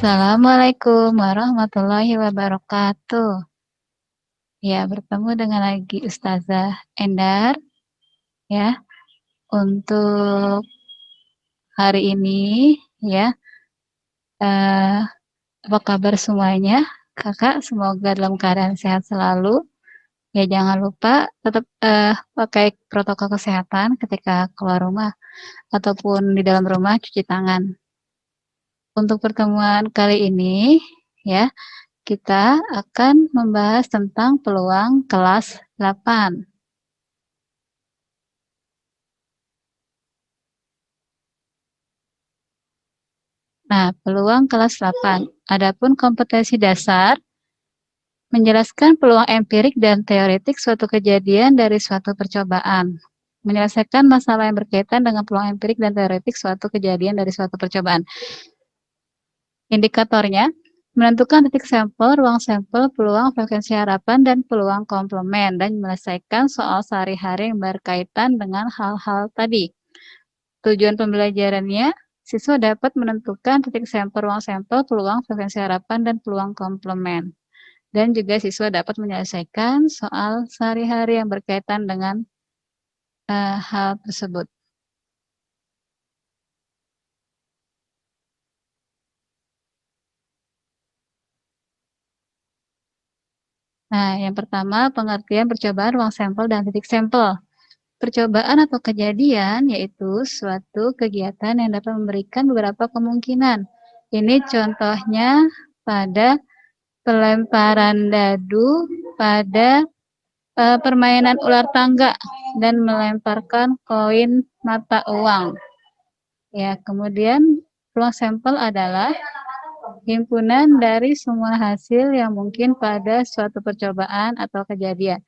Assalamualaikum warahmatullahi wabarakatuh. Ya, bertemu dengan lagi Ustazah Endar ya, untuk hari ini ya. Eee, Apa kabar semuanya? Kakak semoga dalam keadaan sehat selalu. Ya jangan lupa tetap, pakai protokol kesehatan ketika keluar rumah ataupun di dalam rumah cuci tangan. Untuk pertemuan kali ini ya, kita akan membahas tentang peluang kelas 8. Nah, peluang kelas 8. Adapun kompetensi dasar menjelaskan peluang empirik dan teoretik suatu kejadian dari suatu percobaan. Menyelesaikan masalah yang berkaitan dengan peluang empirik dan teoretik suatu kejadian dari suatu percobaan. Indikatornya, menentukan titik sampel, ruang sampel, peluang, frekuensi harapan, dan peluang komplement, dan menyelesaikan soal sehari-hari yang berkaitan dengan hal-hal tadi. Tujuan pembelajarannya, siswa dapat menentukan titik sampel, ruang sampel, peluang, frekuensi harapan, dan peluang komplement. Dan juga siswa dapat menyelesaikan soal sehari-hari yang berkaitan dengan hal tersebut. Nah, yang pertama, pengertian percobaan ruang sampel dan titik sampel. Percobaan atau kejadian yaitu suatu kegiatan yang dapat memberikan beberapa kemungkinan. Ini contohnya pada pelemparan dadu pada permainan ular tangga dan melemparkan koin mata uang. Ya, kemudian ruang sampel adalah himpunan dari semua hasil yang mungkin pada suatu percobaan atau kejadian.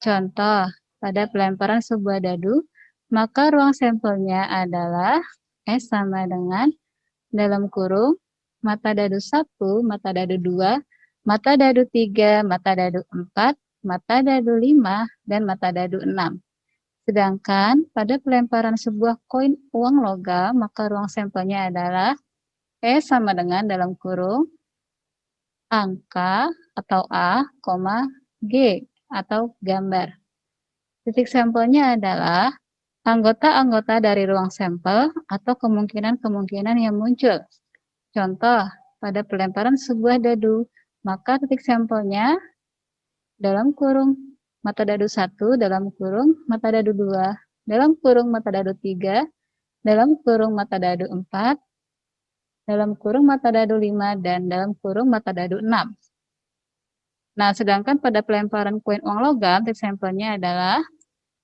Contoh, pada pelemparan sebuah dadu, maka ruang sampelnya adalah S sama dengan dalam kurung mata dadu 1, mata dadu 2, mata dadu 3, mata dadu 4, mata dadu 5, dan mata dadu 6. Sedangkan pada pelemparan sebuah koin uang logam, maka ruang sampelnya adalah S sama dengan dalam kurung angka atau A, G atau gambar. Titik sampelnya adalah anggota-anggota dari ruang sampel atau kemungkinan-kemungkinan yang muncul. Contoh, pada pelemparan sebuah dadu, maka titik sampelnya dalam kurung mata dadu 1, dalam kurung mata dadu 2, dalam kurung mata dadu 3, dalam kurung mata dadu 4, dalam kurung mata dadu 5, dan dalam kurung mata dadu 6. Nah, sedangkan pada pelemparan koin uang logam, titik sampelnya adalah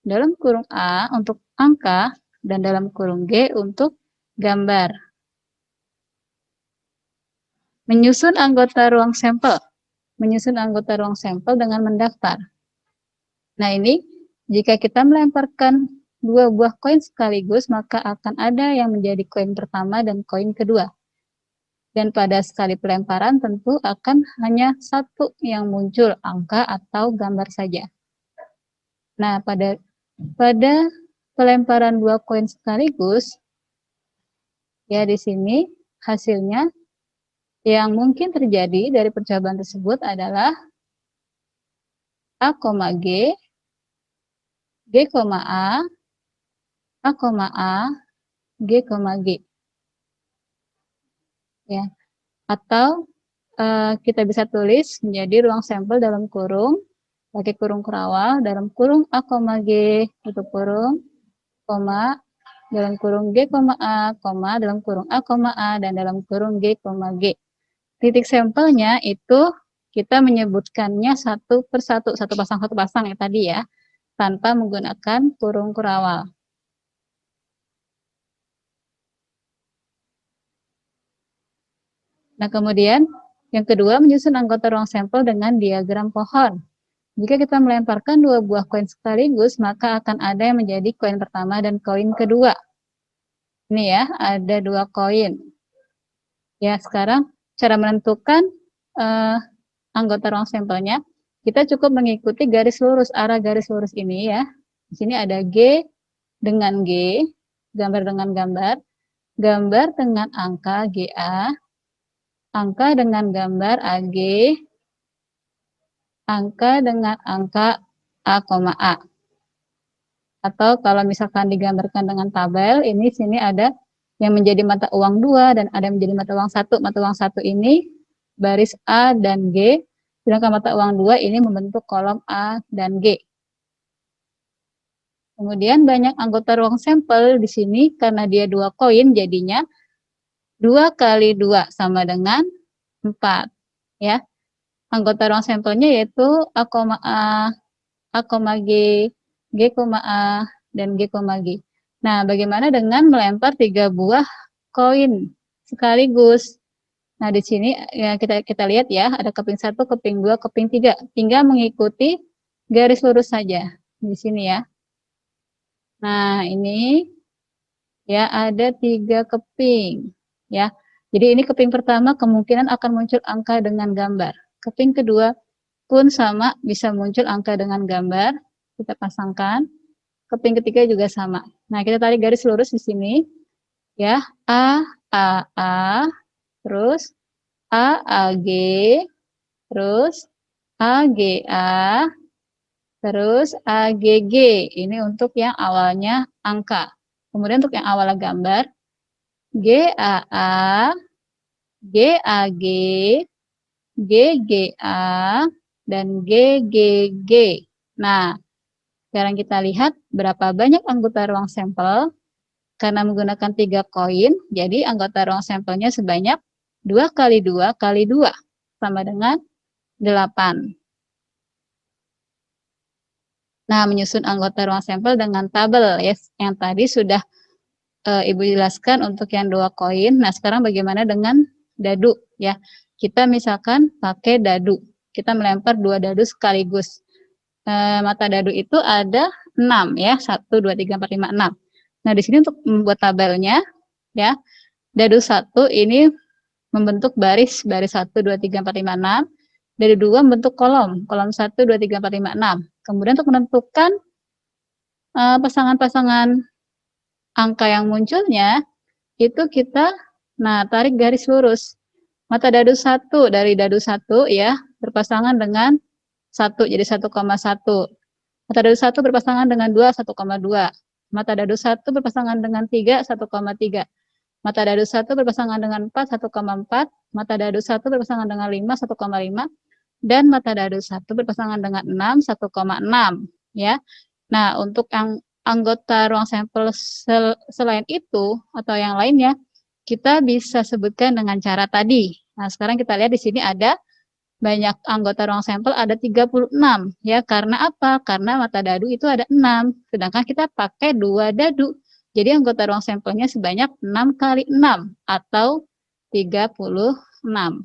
dalam kurung A untuk angka dan dalam kurung G untuk gambar. Menyusun anggota ruang sampel. Menyusun anggota ruang sampel dengan mendaftar. Nah, ini jika kita melemparkan dua buah koin sekaligus, maka akan ada yang menjadi koin pertama dan koin kedua. Dan pada sekali pelemparan tentu akan hanya satu yang muncul, angka atau gambar saja. Nah, pada pelemparan dua koin sekaligus, ya di sini hasilnya yang mungkin terjadi dari percobaan tersebut adalah A, G, G, A, A, A, G, G. Ya. Atau kita bisa tulis menjadi ruang sampel dalam kurung, pakai kurung kerawal, dalam kurung A, G, tutup kurung, koma, dalam kurung G, A, koma, dalam kurung A, A, dan dalam kurung G, G. Titik sampelnya itu kita menyebutkannya satu persatu, satu pasang ya tadi ya, tanpa menggunakan kurung kerawal. Nah, kemudian yang kedua, menyusun anggota ruang sampel dengan diagram pohon. Jika kita melemparkan dua buah koin sekaligus, maka akan ada yang menjadi koin pertama dan koin kedua. Ini ya, ada dua koin. Ya, sekarang cara menentukan anggota ruang sampelnya, kita cukup mengikuti garis lurus, arah garis lurus ini ya. Di sini ada G dengan G, gambar dengan gambar, gambar dengan angka GA, angka dengan gambar AG, angka dengan angka A, A. Atau kalau misalkan digambarkan dengan tabel, ini sini ada yang menjadi mata uang 2 dan ada yang menjadi mata uang 1. Mata uang 1 ini baris A dan G, sedangkan mata uang 2 ini membentuk kolom A dan G. Kemudian banyak anggota ruang sampel di sini karena dia 2 koin, jadinya 2 kali 2 sama dengan 4. Ya. Anggota ruang sampelnya yaitu A, A, G, G, A, dan G, G. Nah, bagaimana dengan melempar 3 buah koin sekaligus? Nah, di sini ya kita lihat ya, ada keping 1, keping 2, keping 3. Tinggal mengikuti garis lurus saja di sini ya. Nah, ini ya ada 3 keping ya. Jadi ini keping pertama kemungkinan akan muncul angka dengan gambar. Keping kedua pun sama, bisa muncul angka dengan gambar. Kita pasangkan. Keping ketiga juga sama. Nah, kita tarik garis lurus di sini ya. A, terus AG, terus AGA, terus AGG. Ini untuk yang awalnya angka. Kemudian untuk yang awalnya gambar, GAA, GAG, GGA, dan GGG. Nah, sekarang kita lihat berapa banyak anggota ruang sampel. Karena menggunakan 3 koin, jadi anggota ruang sampelnya sebanyak 2 kali 2 kali 2, sama dengan 8. Nah, menyusun anggota ruang sampel dengan tabel ya, yang tadi sudah Ibu jelaskan untuk yang 2 koin. Nah, sekarang bagaimana dengan dadu ya? Kita misalkan pakai dadu. Kita melempar 2 dadu sekaligus. Mata dadu itu ada 6 ya, 1, 2, 3, 4, 5, 6. Nah, di sini untuk membuat tabelnya ya, dadu 1 ini membentuk baris 1, 2, 3, 4, 5, 6. Dadu 2 membentuk kolom 1, 2, 3, 4, 5, 6. Kemudian untuk menentukan pasangan-pasangan angka yang munculnya, itu kita tarik garis lurus. Mata dadu 1 dari dadu 1 ya, berpasangan dengan 1, jadi 1,1. Mata dadu 1 berpasangan dengan 2, 1,2. Mata dadu 1 berpasangan dengan 3, 1,3. Mata dadu 1 berpasangan dengan 4, 1,4. Mata dadu 1 berpasangan dengan 5, 1,5. Dan mata dadu 1 berpasangan dengan 6, 1,6. Ya. Nah, untuk yang anggota ruang sampel selain itu atau yang lainnya, kita bisa sebutkan dengan cara tadi. Nah, sekarang kita lihat di sini ada banyak anggota ruang sampel, ada 36 ya. Karena apa? Karena mata dadu itu ada 6, sedangkan kita pakai 2 dadu. Jadi anggota ruang sampelnya sebanyak 6 kali 6 atau 36.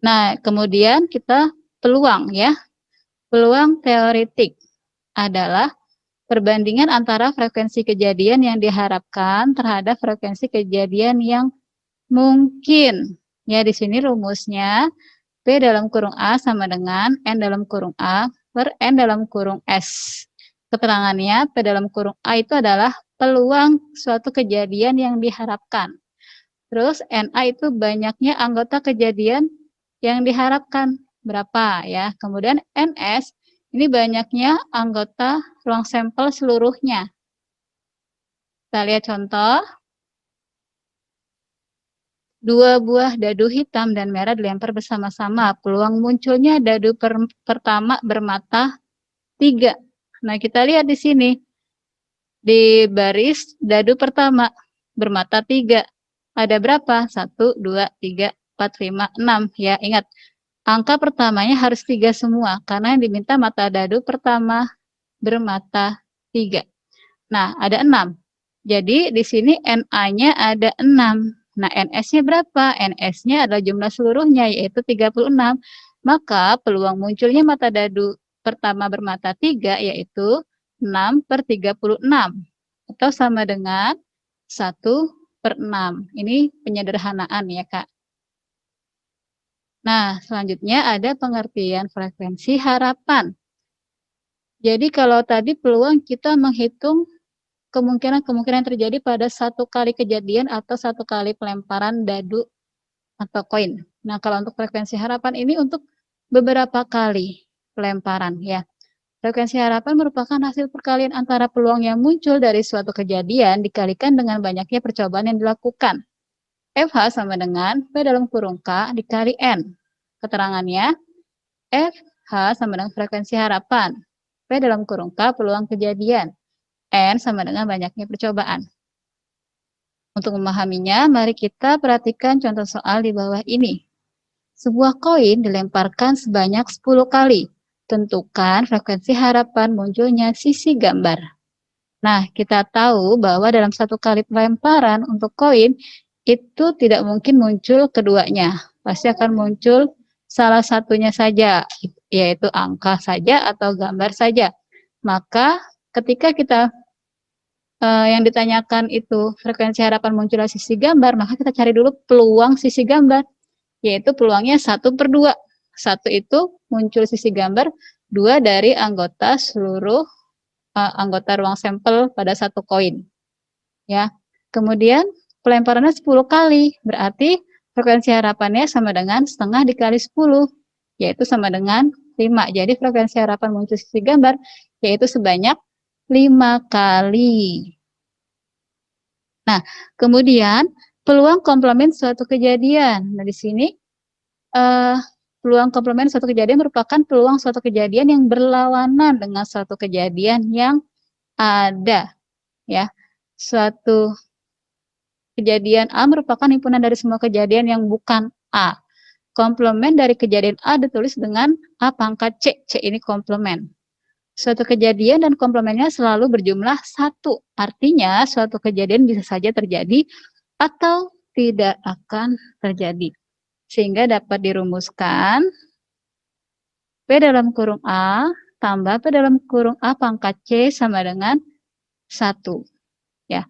Nah, kemudian kita peluang ya. Peluang teoretik adalah perbandingan antara frekuensi kejadian yang diharapkan terhadap frekuensi kejadian yang mungkin. Ya, di sini rumusnya P dalam kurung A sama dengan N dalam kurung A per N dalam kurung S. Keterangannya, P dalam kurung A itu adalah peluang suatu kejadian yang diharapkan. Terus NA itu banyaknya anggota kejadian yang diharapkan. Berapa ya? Kemudian NS ini banyaknya anggota ruang sampel seluruhnya. Kita lihat contoh. 2 buah dadu hitam dan merah dilempar bersama-sama. Peluang munculnya dadu pertama bermata 3. Nah, kita lihat di sini. Di baris dadu pertama bermata 3. Ada berapa? 1, 2, 3, 4, 5, 6. Ya, ingat. Angka pertamanya harus 3 semua, karena yang diminta mata dadu pertama bermata 3. Nah, ada 6. Jadi, di sini NA-nya ada 6. Nah, NS-nya berapa? NS-nya adalah jumlah seluruhnya, yaitu 36. Maka, peluang munculnya mata dadu pertama bermata 3, yaitu 6 per 36. Atau sama dengan 1/6. Ini penyederhanaan ya, Kak. Nah, selanjutnya ada pengertian frekuensi harapan. Jadi kalau tadi peluang kita menghitung kemungkinan-kemungkinan terjadi pada satu kali kejadian atau satu kali pelemparan dadu atau koin. Nah, kalau untuk frekuensi harapan ini untuk beberapa kali pelemparan ya. Frekuensi harapan merupakan hasil perkalian antara peluang yang muncul dari suatu kejadian dikalikan dengan banyaknya percobaan yang dilakukan. FH sama dengan P dalam kurung K dikali N. Keterangannya, FH sama dengan frekuensi harapan. P dalam kurung K peluang kejadian. N sama dengan banyaknya percobaan. Untuk memahaminya, mari kita perhatikan contoh soal di bawah ini. Sebuah koin dilemparkan sebanyak 10 kali. Tentukan frekuensi harapan munculnya sisi gambar. Nah, kita tahu bahwa dalam satu kali pelemparan untuk koin, itu tidak mungkin muncul keduanya. Pasti akan muncul salah satunya saja, yaitu angka saja atau gambar saja. Maka ketika kita yang ditanyakan itu frekuensi harapan munculnya sisi gambar, maka kita cari dulu peluang sisi gambar, yaitu peluangnya 1/2. 1 itu muncul sisi gambar, 2 dari anggota seluruh anggota ruang sampel pada satu koin. Ya. Kemudian pelemparannya 10 kali, berarti frekuensi harapannya sama dengan setengah dikali 10, yaitu sama dengan 5. Jadi frekuensi harapan muncul sisi gambar yaitu sebanyak 5 kali. Nah, kemudian peluang komplement suatu kejadian. Nah, di sini peluang komplement suatu kejadian merupakan peluang suatu kejadian yang berlawanan dengan suatu kejadian yang ada, ya. Suatu kejadian A merupakan himpunan dari semua kejadian yang bukan A. Komplement dari kejadian A ditulis dengan A pangkat C. C ini komplement. Suatu kejadian dan komplemennya selalu berjumlah 1. Artinya suatu kejadian bisa saja terjadi atau tidak akan terjadi. Sehingga dapat dirumuskan P dalam kurung A tambah P dalam kurung A pangkat C sama dengan 1. Ya.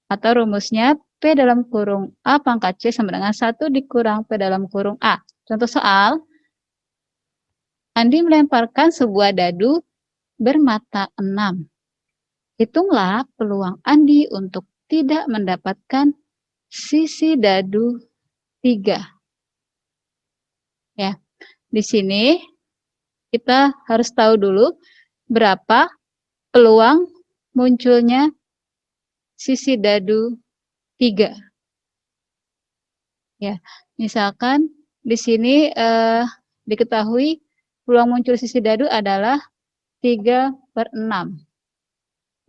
Atau rumusnya P dalam kurung A pangkat C sama dengan 1 dikurang P dalam kurung A. Contoh soal, Andi melemparkan sebuah dadu bermata 6. Hitunglah peluang Andi untuk tidak mendapatkan sisi dadu 3. Ya, di sini kita harus tahu dulu berapa peluang munculnya sisi dadu 3. Ya, misalkan di sini diketahui peluang muncul sisi dadu adalah 3/6.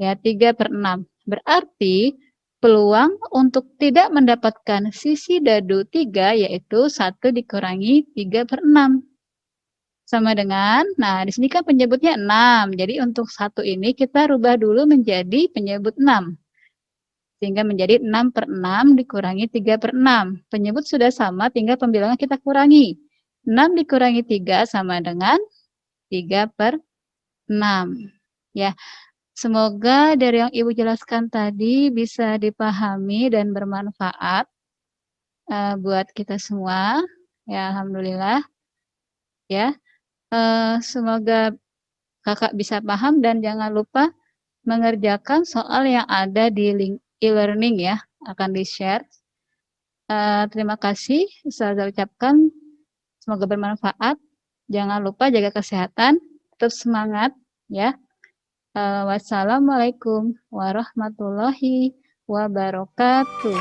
Ya, 3/6. Berarti peluang untuk tidak mendapatkan sisi dadu 3 yaitu 1 dikurangi 3/6. Sama dengan, nah di sini kan penyebutnya 6. Jadi untuk 1 ini kita rubah dulu menjadi penyebut 6. Sehingga menjadi 6/6 dikurangi 3/6. Penyebut sudah sama, tinggal pembilangan kita kurangi. 6 dikurangi 3 sama dengan 3/6. Ya, semoga dari yang Ibu jelaskan tadi bisa dipahami dan bermanfaat buat kita semua. Ya, alhamdulillah. Ya, semoga Kakak bisa paham dan jangan lupa mengerjakan soal yang ada di link e-learning ya, akan di-share. Terima kasih, saya ucapkan semoga bermanfaat. Jangan lupa jaga kesehatan, tetap semangat ya. Wassalamualaikum warahmatullahi wabarakatuh.